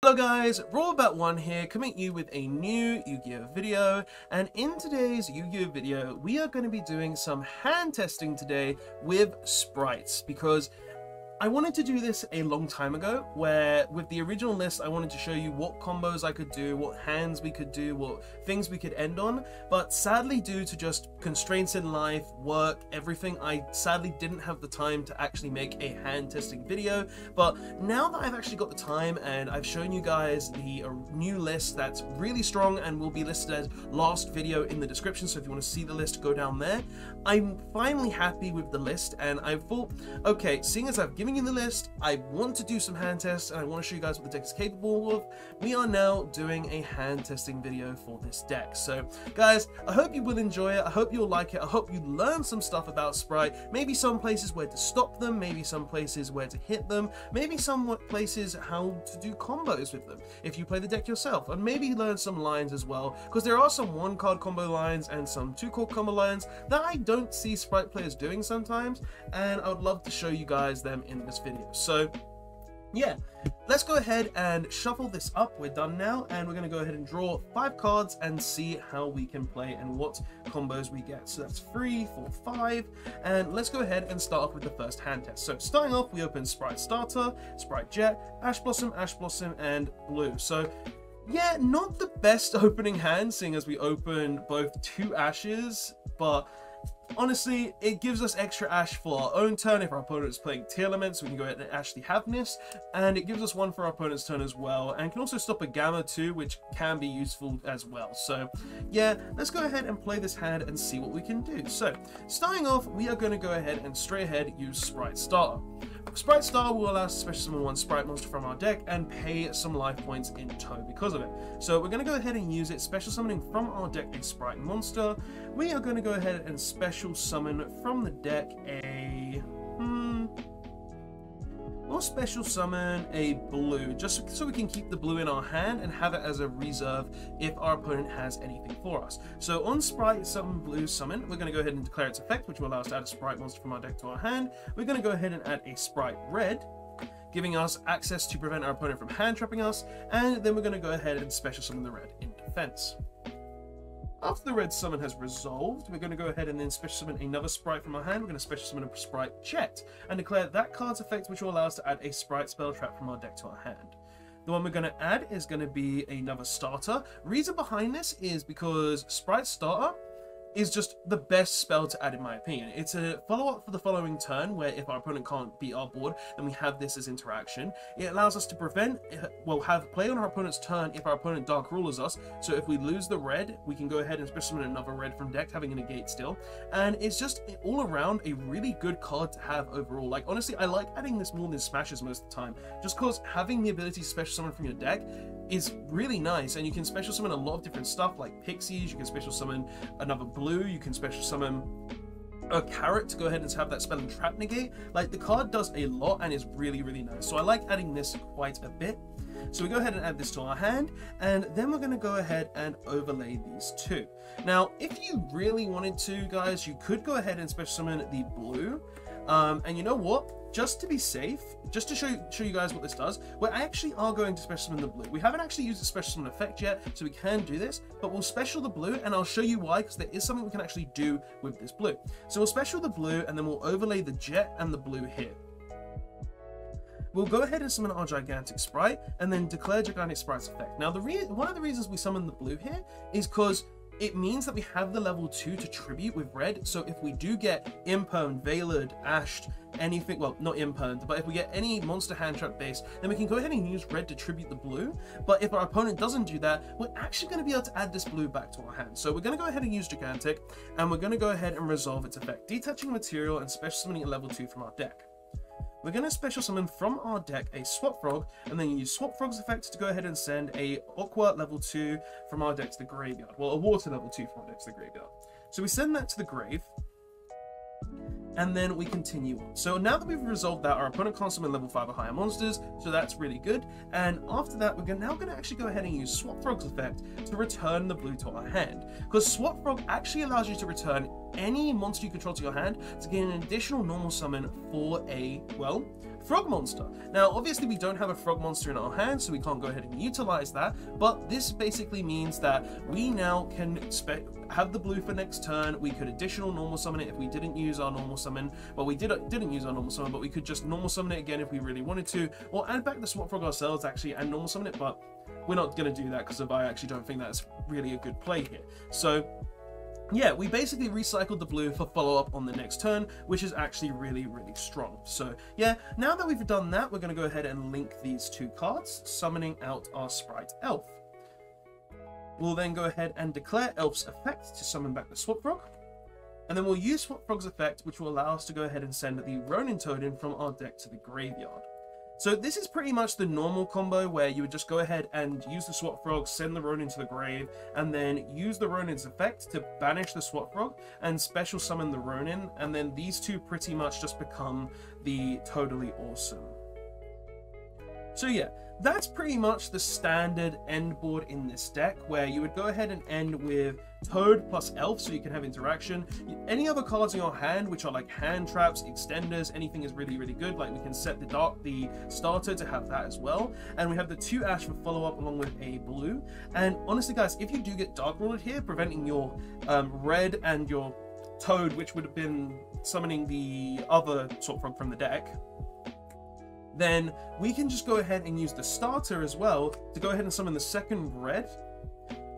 Hello guys, Rawabat1 here, coming at you with a new Yu-Gi-Oh video, and in today's Yu-Gi-Oh video, we are going to be doing some hand testing today with sprites, because I wanted to do this a long time ago, where with the original list I wanted to show you what combos I could do, what hands we could do, what things we could end on, but sadly due to just constraints in life, work, everything, I sadly didn't have the time to actually make a hand testing video. But now that I've actually got the time and I've shown you guys the new list that's really strong and will be listed as last video in the description, so if you want to see the list, go down there. I'm finally happy with the list, and I thought, okay, seeing as I've given you the list, I want to do some hand tests and I want to show you guys what the deck is capable of. We are now doing a hand testing video for this deck. So guys, I hope you will enjoy it, I hope you'll like it, I hope you learn some stuff about Spright, maybe some places where to stop them, maybe some places where to hit them, maybe some places how to do combos with them if you play the deck yourself, and maybe learn some lines as well, because there are some 1-card combo lines and some 2-card combo lines that I don't see Spright players doing sometimes, and I would love to show you guys them in this video. So yeah, let's go ahead and shuffle this up. We're done now, and we're going to go ahead and draw 5 cards and see how we can play and what combos we get. So that's 3, 4, 5, and let's go ahead and start off with the first hand test. So starting off, we open Spright Starter, Spright Jet, Ash Blossom, and Blue. So yeah, not the best opening hand, seeing as we opened both 2 Ashes, but honestly, it gives us extra Ash for our own turn if our opponent is playing Tearlament, so we can go ahead and actually have this, and it gives us 1 for our opponent's turn as well, and can also stop a Gamma too, which can be useful as well. So yeah, let's go ahead and play this hand and see what we can do. So starting off, we are going to go ahead and straight ahead use Spright Starter. Spright Star will allow us to special summon 1 Spright monster from our deck and pay some life points in tow because of it. So we're going to go ahead and use it, special summoning from our deck a Spright monster. We are going to go ahead and special summon from the deck a... we'll special summon a blue, just so we can keep the blue in our hand and have it as a reserve if our opponent has anything for us. So on Spright Summon Blue Summon, we're going to go ahead and declare its effect, which will allow us to add a Spright monster from our deck to our hand. We're going to go ahead and add a Spright Red, giving us access to prevent our opponent from hand trapping us, and then we're going to go ahead and special summon the red in defense. After the red summon has resolved, we're going to go ahead and then special summon another Spright from our hand. We're going to special summon a Spright Jet and declare that card's effect, which will allow us to add a Spright Spell Trap from our deck to our hand. The one we're going to add is going to be another starter. Reason behind this is because Spright Starter is just the best spell to add in my opinion. It's a follow-up for the following turn, where if our opponent can't beat our board, then we have this as interaction. It allows us to prevent, well, have play on our opponent's turn if our opponent Dark Rulers us. So if we lose the red, we can go ahead and special summon another red from deck, having a negate still. And it's just all around a really good card to have overall. Like honestly, I like adding this more than Smashes most of the time, just because having the ability to special summon from your deck is really nice, and you can special summon a lot of different stuff like pixies, you can special summon another blue, you can special summon a carrot to go ahead and have that spell and trap negate. Like the card does a lot and is really, really nice. So I like adding this quite a bit. So we go ahead and add this to our hand, and then we're going to go ahead and overlay these 2. Now, if you really wanted to, guys, you could go ahead and special summon the blue. And you know what? Just to be safe, just to show you guys what this does, we actually are going to special summon the blue. We haven't actually used the special summon effect yet, so we can do this, but we'll special the blue, and I'll show you why, because there is something we can actually do with this blue. So we'll special the blue, and then we'll overlay the jet and the blue here. We'll go ahead and summon our Gigantic Spright, and then declare Gigantic Spright's effect. Now, one of the reasons we summon the blue here is because it means that we have the level 2 to tribute with red, so if we do get Impermed, Veilered, Ashed, anything, well, not Impermed, but if we get any monster hand trap base, then we can go ahead and use red to tribute the blue. But if our opponent doesn't do that, we're actually going to be able to add this blue back to our hand. So we're going to go ahead and use Gigantic, and we're going to go ahead and resolve its effect, detaching material and special summoning a level 2 from our deck. We're going to special summon from our deck a Swap Frog, and then use Swap Frog's effect to go ahead and send a Aqua level 2 from our deck to the graveyard. Well, a Water level 2 from our deck to the graveyard. So we send that to the grave, and then we continue on. So now that we've resolved that, our opponent can't summon level 5 or higher monsters, so that's really good. And after that, we're now going to actually go ahead and use Swap Frog's effect to return the blue to our hand. Because Swap Frog actually allows you to return any monster you control to your hand to gain an additional normal summon for a, well, frog monster. Now, obviously we don't have a frog monster in our hand, so we can't go ahead and utilize that, but this basically means that we now can have the blue for next turn. We could additional normal summon it if we didn't use our normal summon. Well, we didn't use our normal summon, but we could just normal summon it again if we really wanted to, or add back the swap frog ourselves actually and normal summon it, but we're not going to do that because I actually don't think that's really a good play here. So yeah, we basically recycled the blue for follow-up on the next turn, which is actually really, really strong. So yeah, now that we've done that, we're going to go ahead and link these two cards, summoning out our Spright Elf. We'll then go ahead and declare Elf's effect to summon back the Swap Frog, and then we'll use Swap Frog's effect, which will allow us to go ahead and send the Ronin Toad from our deck to the graveyard. So this is pretty much the normal combo where you would just go ahead and use the Swap Frog, send the Ronin to the grave, and then use the Ronin's effect to banish the Swap Frog and special summon the Ronin, and then these two pretty much just become the totally awesome. So yeah, that's pretty much the standard end board in this deck, where you would go ahead and end with Toad plus Elf so you can have interaction. Any other cards in your hand, which are like hand traps, extenders, anything is really, really good. Like we can set the starter to have that as well. And we have the 2 Ash for follow-up along with a blue. And honestly guys, if you do get Dark Ruled here, preventing your red and your Toad, which would have been summoning the other Swap Frog from the deck, then we can just go ahead and use the starter as well to go ahead and summon the second red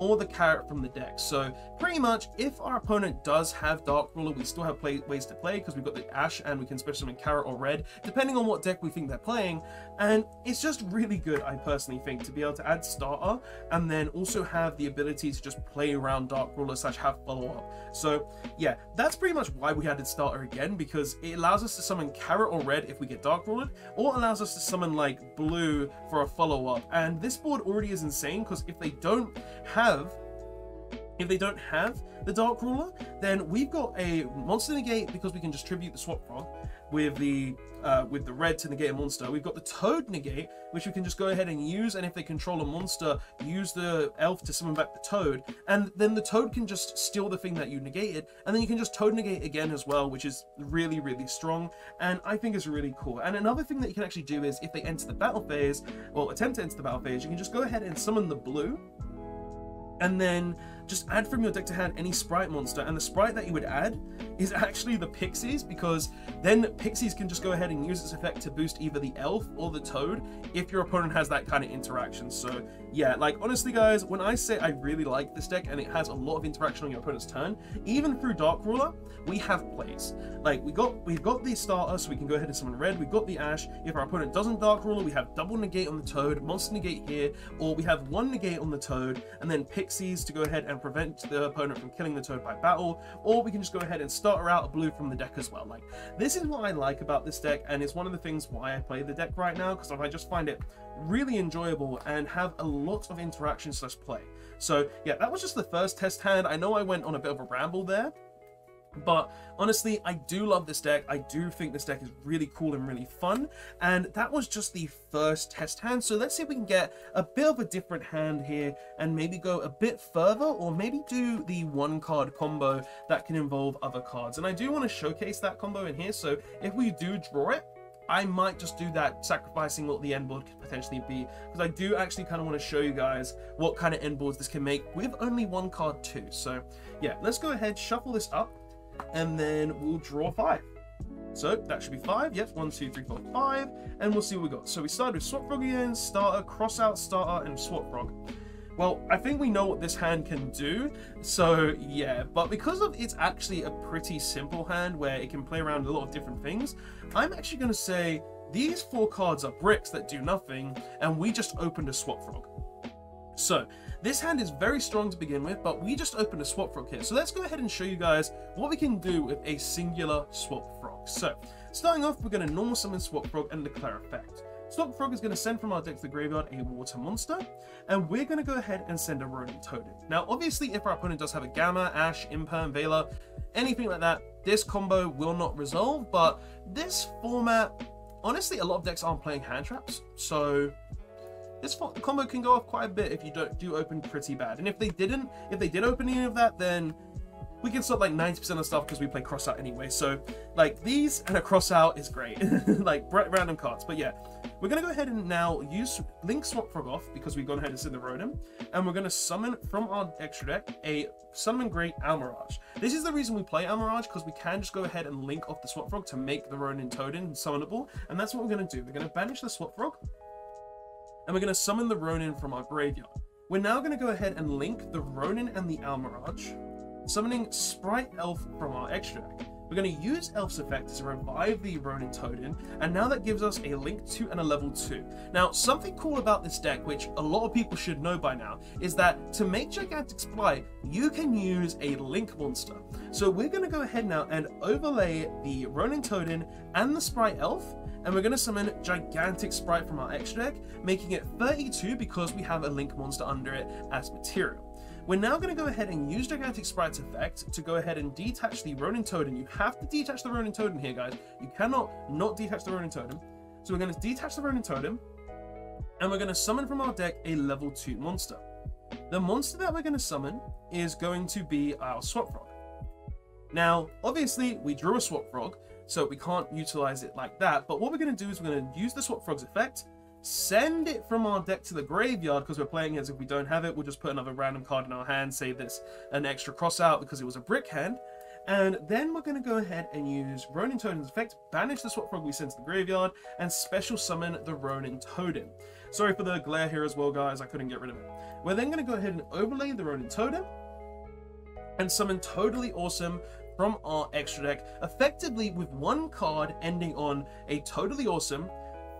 or the carrot from the deck. So pretty much, if our opponent does have Dark Ruler, we still have ways to play, because we've got the Ash and we can special summon carrot or red, depending on what deck we think they're playing. And it's just really good, I personally think, to be able to add starter and then also have the ability to just play around Dark Ruler / have follow-up. So yeah, that's pretty much why we added starter again, because it allows us to summon carrot or red if we get Dark Ruler, or allows us to summon like blue for a follow-up. And this board already is insane, because if they don't have the Dark Ruler, then we've got a monster negate, because we can distribute the Swap Frog with the red to negate a monster. We've got the Toad negate, which we can just go ahead and use, and if they control a monster, use the Elf to summon back the Toad, and then the Toad can just steal the thing that you negated, and then you can just Toad negate again as well, which is really, really strong, and I think it's really cool. And another thing that you can actually do is, if they enter the battle phase, or attempt to enter the battle phase, you can just go ahead and summon the blue, and then just add from your deck to hand any Spright monster, and the Spright that you would add is actually the Pixies, because then Pixies can just go ahead and use its effect to boost either the Elf or the Toad if your opponent has that kind of interaction. So yeah, like honestly guys, when I say I really like this deck and it has a lot of interaction on your opponent's turn, even through Dark Ruler, we have plays. Like we've got the starter, so we can go ahead and summon red. We've got the Ash. If our opponent doesn't Dark Ruler, we have double negate on the Toad, monster negate here, or we have 1 negate on the Toad, and then Pixies to go ahead and prevent the opponent from killing the Toad by battle, or we can just go ahead and starter out a blue from the deck as well. Like, this is what I like about this deck, and it's one of the things why I play the deck right now, because I just find it really enjoyable and have a lot of interaction / play. So yeah, that was just the first test hand. I know I went on a bit of a ramble there, but honestly, I do love this deck. I do think this deck is really cool and really fun, and that was just the first test hand. So let's see if we can get a bit of a different hand here and maybe go a bit further, or maybe do the 1-card combo that can involve other cards. And I do want to showcase that combo in here, so if we do draw it, I might just do that, sacrificing what the end board could potentially be, because I do actually kind of want to show you guys what kind of end boards this can make with only 1 card too. So yeah, let's go ahead, shuffle this up, and then we'll draw 5. So that should be 5. Yes, 1, 2, 3, 4, 5, and we'll see what we got. So we started with Swap Frog again, starter, cross out, starter, and Swap Frog. Well, I think we know what this hand can do, so yeah, but because of it's actually a pretty simple hand where it can play around a lot of different things, I'm actually going to say these 4 cards are bricks that do nothing, and we just opened a Swap Frog. So this hand is very strong to begin with, but we just opened a Swap Frog here. So let's go ahead and show you guys what we can do with a singular Swap Frog. So starting off, we're going to normal summon Swap Frog and declare effect. Swap Frog is going to send from our deck to the graveyard a water monster, and we're going to go ahead and send a Ronin Toad in. Now obviously, if our opponent does have a Gamma, Ash, Imperm, Veiler, anything like that, this combo will not resolve. But this format, honestly, a lot of decks aren't playing hand traps, so this combo can go off quite a bit if you do open pretty bad. And if they did open any of that, then we can stop like 90% of stuff because we play cross out anyway. So like these and a cross out is great. Like random cards. But yeah, we're going to go ahead and now use Link Swap Frog off because we've gone ahead and sent the Ronin. And we're going to summon from our extra deck a Summon Great Almirage. This is the reason we play Almirage, because we can just go ahead and link off the Swap Frog to make the Ronin Toadin summonable. And that's what we're going to do. We're going to banish the Swap Frog. And we're going to summon the Ronin from our graveyard. We're now going to go ahead and link the Ronin and the Almirage, summoning Spright Elf from our extra deck. We're going to use Elf's effect to revive the Ronin Toadin, and now that gives us a Link 2 and a level 2. Now, something cool about this deck, which a lot of people should know by now, is that to make Gigantic Spright, you can use a Link monster. So we're going to go ahead now and overlay the Ronin Toadin and the Spright Elf, and we're going to summon Gigantic Spright from our extra deck, making it 32 because we have a Link monster under it as material. We're now going to go ahead and use Gigantic Sprite's effect to go ahead and detach the Ronin Toadin. You have to detach the Ronin Toadin here, guys. You cannot not detach the Ronin Toadin. So we're going to detach the Ronin Toadin, and we're going to summon from our deck a level 2 monster. The monster that we're going to summon is going to be our Swap Frog. Now, obviously, we drew a Swap Frog, so we can't utilize it like that. But what we're going to do is we're going to use the Swap Frog's effect, send it from our deck to the graveyard, because we're playing as if we don't have it. We'll just put another random card in our hand, say this an extra cross out because it was a brick hand. And then we're going to go ahead and use Ronin Toadin's effect, banish the Swap Frog we sent to the graveyard, and special summon the Ronin Toadin. Sorry for the glare here as well, guys. I couldn't get rid of it. We're then going to go ahead and overlay the Ronin Toadin and summon Totally Awesome from our extra deck, effectively with one card ending on a Totally Awesome,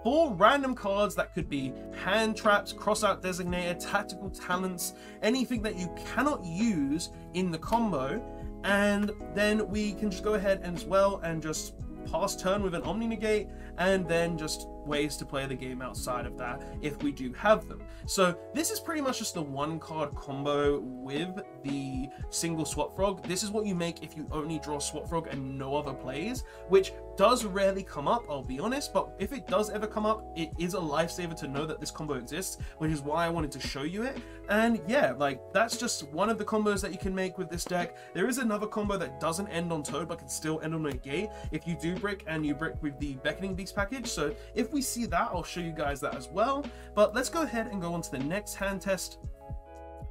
4 random cards that could be hand traps, crossout designator, tactical talents, anything that you cannot use in the combo, and then we can just go ahead and as well and just pass turn with an Omni Negate, and then just ways to play the game outside of that if we do have them. So this is pretty much just the 1-card combo with the single Swap Frog. This is what you make if you only draw Swap Frog and no other plays, which does rarely come up, I'll be honest, but if it does ever come up, it is a lifesaver to know that this combo exists, which is why I wanted to show you it. And yeah, like that's just one of the combos that you can make with this deck. There is another combo that doesn't end on Toad but can still end on a Negate if you do brick and you brick with the Beckoning Beast package. So if we see that, I'll show you guys that as well. But let's go ahead and go on to the next hand test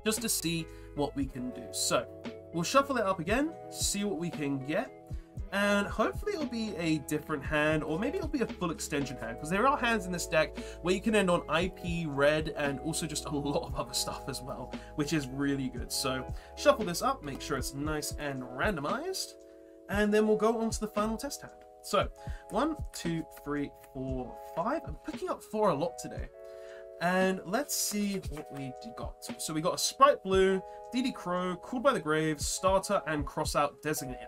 just to see what we can do. So we'll shuffle it up again, see what we can get, and hopefully it'll be a different hand, or maybe it'll be a full extension hand, because there are hands in this deck where you can end on IP, red, and also just a lot of other stuff as well, which is really good. So shuffle this up, make sure it's nice and randomized, and then we'll go on to the final test hand. So 1, 2, 3, 4, 5. I'm picking up 4 a lot today. And let's see what we got. So we got a Spright Blue, DD Crow, Called by the Grave, Starter, and Crossout Designator.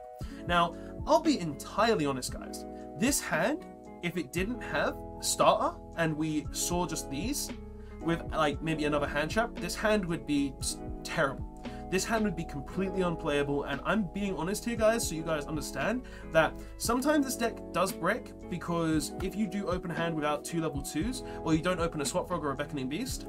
Now, I'll be entirely honest, guys. This hand, if it didn't have Starter and we saw just these with like maybe another hand trap, this hand would be just terrible. This hand would be completely unplayable, and I'm being honest here, guys, so you guys understand that sometimes this deck does break, because if you do open a hand without 2 level 2s, or you don't open a Swap Frog or a Beckoning Beast,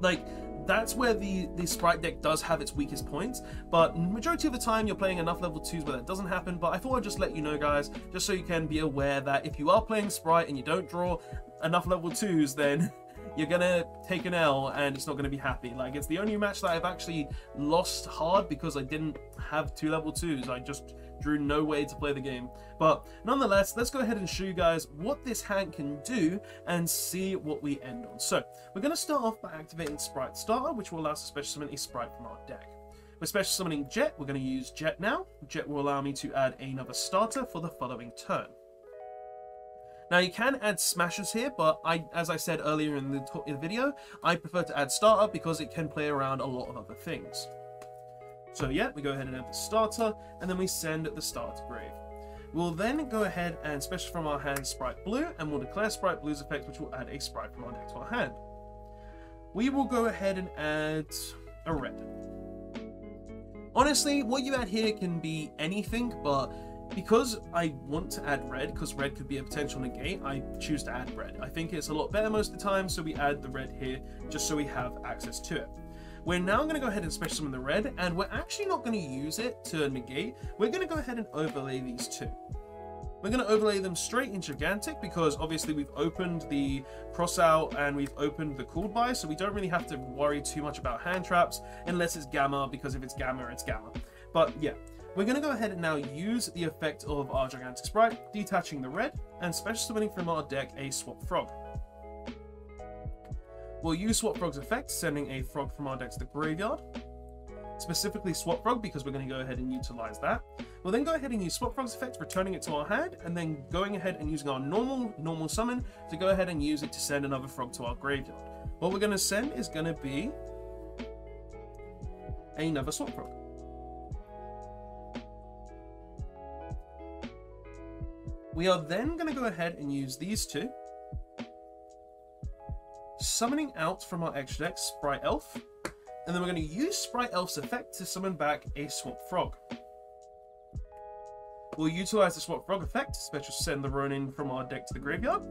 like, that's where the Spright deck does have its weakest points. But majority of the time you're playing enough level 2s where that doesn't happen. But I thought I'd just let you know, guys, just so you can be aware that if you are playing Spright and you don't draw enough level 2s, then you're gonna take an L and it's not gonna be happy. Like, it's the only match that I've actually lost hard because I didn't have 2 level 2s. I just drew no way to play the game. But nonetheless, let's go ahead and show you guys what this hand can do and see what we end on. So we're going to start off by activating Spright Starter, which will allow us to special summon a Spright from our deck. We're special summoning Jet. We're going to use Jet now. Jet will allow me to add another starter for the following turn. Now you can add smashers here, but as I said earlier in the video, I prefer to add starter because it can play around a lot of other things. So yeah, we go ahead and add the starter, and then we send the starter to grave. We'll then go ahead and special from our hand Spright Blue, and we'll declare Spright Blue's effect, which will add a Spright from our deck to our hand. We will go ahead and add a red. Honestly, what you add here can be anything, but because I want to add red, because red could be a potential negate, I choose to add red. I think it's a lot better most of the time, so we add the red here, just so we have access to it. we're now going to go ahead and special summon the red, and we're actually not going to use it to negate. We're going to go ahead and overlay these two. We're going to overlay them straight in Gigantic because obviously we've opened the Crossout and we've opened the Cooled By, so we don't really have to worry too much about hand traps unless it's Gamma, because if it's Gamma, it's Gamma. But yeah, we're going to go ahead and now use the effect of our Gigantic Sprite, detaching the red, and special summoning from our deck a Swap Frog. We'll use Swap Frog's effect, sending a frog from our deck to the graveyard. Specifically Swap Frog, because we're going to go ahead and utilize that. We'll then go ahead and use Swap Frog's effect, returning it to our hand, and then going ahead and using our normal summon to go ahead and use it to send another frog to our graveyard. What we're going to send is going to be another Swap Frog. We are then going to go ahead and use these two, summoning out from our extra deck Spright Elf, and then we're going to use Spright Elf's effect to summon back a Swap Frog. We'll utilize the Swap Frog effect to special send the Ronin from our deck to the graveyard.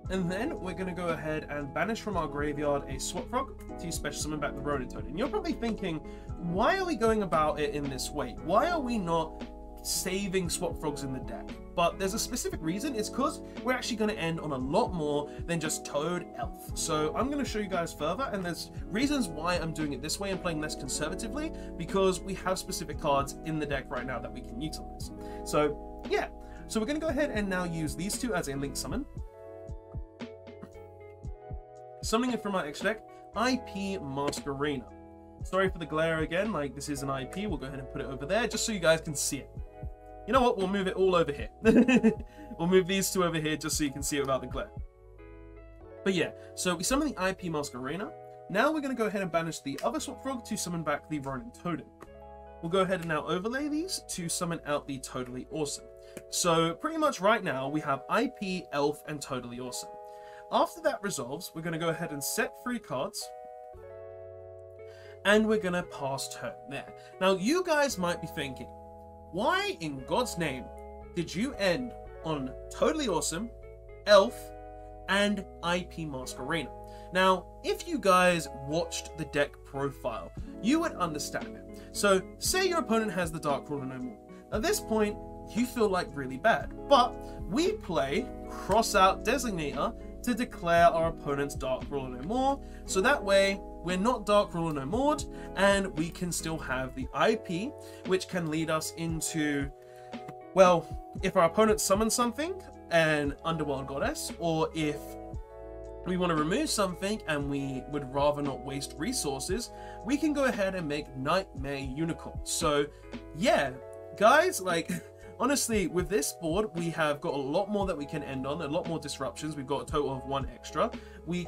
And then we're going to go ahead and banish from our graveyard a Swap Frog to special summon back the Ronin Toad. And you're probably thinking, why are we going about it in this way? Why are we not saving Swap Frogs in the deck? But there's a specific reason. It's because we're actually going to end on a lot more than just Toad Elf. So I'm going to show you guys further, and there's reasons why I'm doing it this way and playing less conservatively, because we have specific cards in the deck right now that we can utilize. So yeah, so we're going to go ahead and now use these two as a link summon. Summoning it from our extra deck, IP Masquerena. Sorry for the glare again, like this is an IP, we'll go ahead and put it over there just so you guys can see it. You know what, we'll move it all over here. We'll move these two over here just so you can see it without the glare. But yeah, so we summon the IP Masquerena. Now we're going to go ahead and banish the other Swap Frog to summon back the Ronin Toad. We'll go ahead and now overlay these to summon out the Totally Awesome. So pretty much right now we have IP, Elf, and Totally Awesome. After that resolves, we're going to go ahead and set 3 cards, and we're going to pass turn there. Now, you guys might be thinking, why in God's name did you end on Totally Awesome, Elf, and IP Masquerena? Now, if you guys watched the deck profile, you would understand it. So, say your opponent has the Dark Ruler no more. At this point, you feel like really bad, but we play Crossout Designator to declare our opponent's Dark Ruler no more, so that way we're not Dark Ruler no more, and we can still have the IP, which can lead us into, well, if our opponent summons something, an Underworld Goddess, or if we want to remove something and we would rather not waste resources, we can go ahead and make Nightmare Unicorn. So yeah, guys, like, honestly, with this board, we have got a lot more that we can end on, a lot more disruptions. We've got a total of 1 extra. We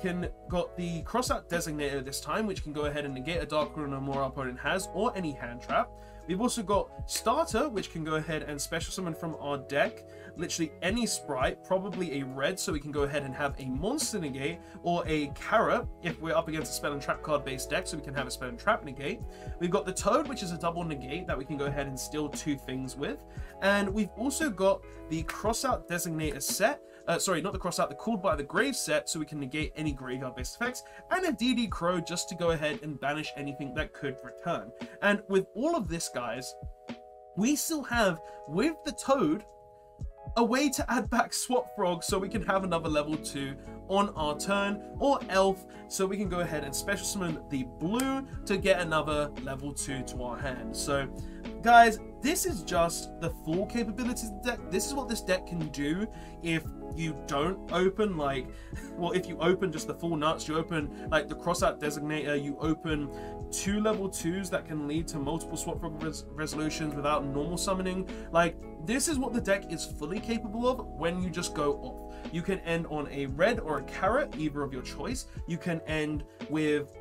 got the Crossout Designator this time, which can go ahead and negate a Dark Ruler no more our opponent has, or any hand trap. We've also got Starter, which can go ahead and special summon from our deck literally any sprite, probably a red, so we can go ahead and have a monster negate, or a carrot if we're up against a spell and trap card based deck, so we can have a spell and trap negate. We've got the Toad, which is a double negate that we can go ahead and steal 2 things with. And we've also got the Crossout Designator set, sorry, not the Crossout, the Cooled By the Grave set, so we can negate any graveyard based effects, and a DD Crow just to go ahead and banish anything that could return. And with all of this, guys, we still have, with the Toad, a way to add back Swap Frog so we can have another level 2 on our turn, or Elf, so we can go ahead and special summon the blue to get another level 2 to our hand. So guys, this is just the full capabilities of the deck. This is what this deck can do if you don't open, like, well, if you open just the full nuts, you open like the Crossout Designator, you open 2 level 2s that can lead to multiple Swap Frog resolutions without normal summoning. Like, this is what the deck is fully capable of when you just go off. You can end on a red or a carrot, either of your choice. You can end with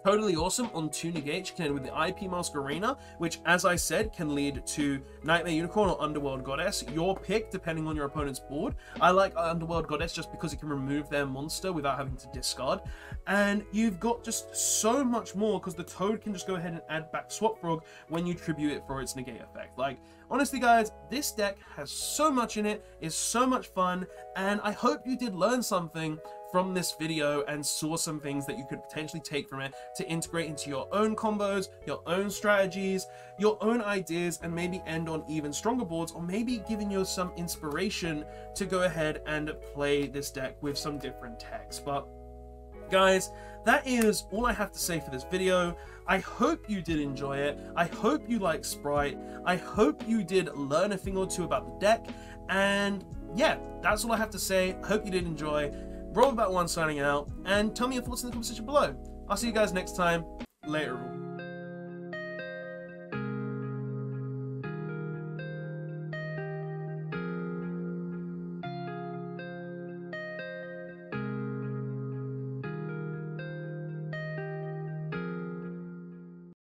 Totally Awesome on 2 negates. You can end with the IP Masquerena, which, as I said, can lead to Nightmare Unicorn or Underworld Goddess. Your pick, depending on your opponent's board. I like Underworld Goddess just because it can remove their monster without having to discard. And you've got just so much more because the Toad can just go ahead and add back Swap Frog when you tribute it for its negate effect. Like, honestly, guys, this deck has so much in it, is so much fun, and I hope you did learn something from this video and saw some things that you could potentially take from it to integrate into your own combos, your own strategies, your own ideas, and maybe end on even stronger boards, or maybe giving you some inspiration to go ahead and play this deck with some different techs. But guys, that is all I have to say for this video. I hope you did enjoy it. I hope you like Spright. I hope you did learn a thing or two about the deck. And yeah, that's all I have to say. Hope you did enjoy. Roll About One signing out, and tell me your thoughts in the comment section below. I'll see you guys next time. Later.